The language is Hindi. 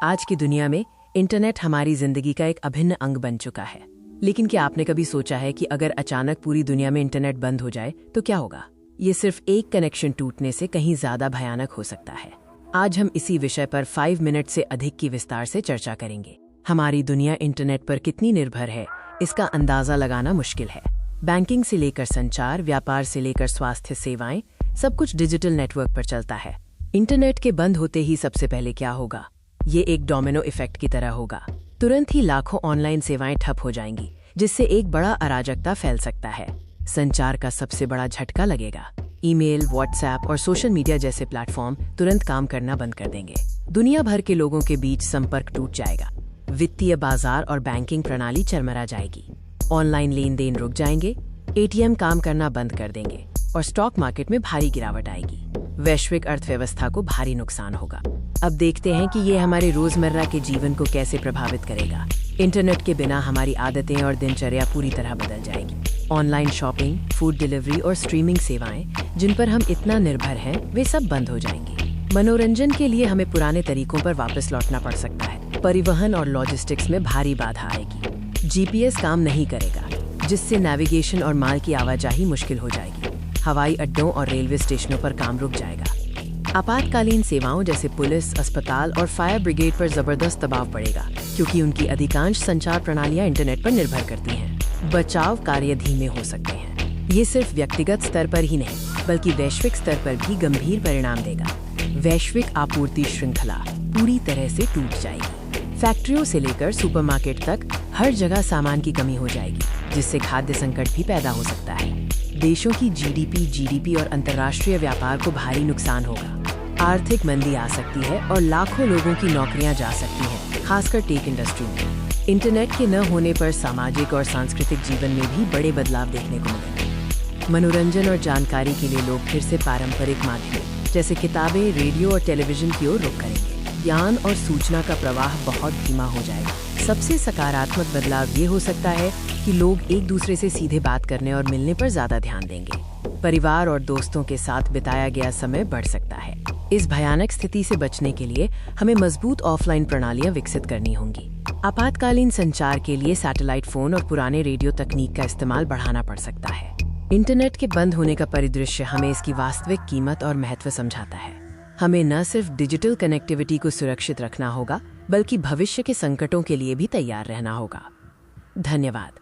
आज की दुनिया में इंटरनेट हमारी जिंदगी का एक अभिन्न अंग बन चुका है। लेकिन क्या आपने कभी सोचा है कि अगर अचानक पूरी दुनिया में इंटरनेट बंद हो जाए तो क्या होगा? ये सिर्फ एक कनेक्शन टूटने से कहीं ज्यादा भयानक हो सकता है। आज हम इसी विषय पर 5 मिनट से अधिक की विस्तार से चर्चा करेंगे। हमारी दुनिया इंटरनेट पर कितनी निर्भर है, इसका अंदाजा लगाना मुश्किल है। बैंकिंग से लेकर संचार, व्यापार से लेकर स्वास्थ्य सेवाएं, सब कुछ डिजिटल नेटवर्क पर चलता है। इंटरनेट के बंद होते ही सबसे पहले क्या होगा? ये एक डोमिनो इफेक्ट की तरह होगा। तुरंत ही लाखों ऑनलाइन सेवाएं ठप हो जाएंगी, जिससे एक बड़ा अराजकता फैल सकता है। संचार का सबसे बड़ा झटका लगेगा। ईमेल, व्हाट्सएप और सोशल मीडिया जैसे प्लेटफॉर्म तुरंत काम करना बंद कर देंगे। दुनिया भर के लोगों के बीच संपर्क टूट जाएगा। वित्तीय बाजार और बैंकिंग प्रणाली चरमरा जाएगी। ऑनलाइन लेन देन रुक जाएंगे, एटीएम काम करना बंद कर देंगे और स्टॉक मार्केट में भारी गिरावट आएगी। वैश्विक अर्थव्यवस्था को भारी नुकसान होगा। अब देखते हैं कि ये हमारे रोजमर्रा के जीवन को कैसे प्रभावित करेगा। इंटरनेट के बिना हमारी आदतें और दिनचर्या पूरी तरह बदल जाएगी। ऑनलाइन शॉपिंग, फूड डिलीवरी और स्ट्रीमिंग सेवाएं, जिन पर हम इतना निर्भर हैं, वे सब बंद हो जाएंगी। मनोरंजन के लिए हमें पुराने तरीकों पर वापस लौटना पड़ सकता है। परिवहन और लॉजिस्टिक्स में भारी बाधा आएगी। जीपीएस काम नहीं करेगा, जिससे नेविगेशन और माल की आवाजाही मुश्किल हो जाएगी। हवाई अड्डों और रेलवे स्टेशनों पर काम रुक जाएगा। आपातकालीन सेवाओं जैसे पुलिस, अस्पताल और फायर ब्रिगेड पर जबरदस्त दबाव पड़ेगा, क्योंकि उनकी अधिकांश संचार प्रणालियां इंटरनेट पर निर्भर करती हैं। बचाव कार्य धीमे हो सकते हैं। ये सिर्फ व्यक्तिगत स्तर पर ही नहीं, बल्कि वैश्विक स्तर पर भी गंभीर परिणाम देगा। वैश्विक आपूर्ति श्रृंखला पूरी तरह से टूट जाएगी। फैक्ट्रियों से लेकर सुपरमार्केट तक हर जगह सामान की कमी हो जाएगी, जिससे खाद्य संकट भी पैदा हो सकता है। देशों की जीडीपी और अंतर्राष्ट्रीय व्यापार को भारी नुकसान होगा। आर्थिक मंदी आ सकती है और लाखों लोगों की नौकरियां जा सकती हैं, खासकर टेक इंडस्ट्री में। इंटरनेट के न होने पर सामाजिक और सांस्कृतिक जीवन में भी बड़े बदलाव देखने को मिलेंगे। मनोरंजन और जानकारी के लिए लोग फिर से पारंपरिक माध्यम जैसे किताबें, रेडियो और टेलीविजन की ओर रुख करेंगे। ज्ञान और सूचना का प्रवाह बहुत धीमा हो जाएगा। सबसे सकारात्मक बदलाव ये हो सकता है कि लोग एक दूसरे से सीधे बात करने और मिलने पर ज्यादा ध्यान देंगे। परिवार और दोस्तों के साथ बिताया गया समय बढ़ सकता है। इस भयानक स्थिति से बचने के लिए हमें मजबूत ऑफलाइन प्रणालियां विकसित करनी होंगी। आपातकालीन संचार के लिए सैटेलाइट फोन और पुराने रेडियो तकनीक का इस्तेमाल बढ़ाना पड़ सकता है। इंटरनेट के बंद होने का परिदृश्य हमें इसकी वास्तविक कीमत और महत्व समझाता है। हमें न सिर्फ डिजिटल कनेक्टिविटी को सुरक्षित रखना होगा, बल्कि भविष्य के संकटों के लिए भी तैयार रहना होगा। धन्यवाद।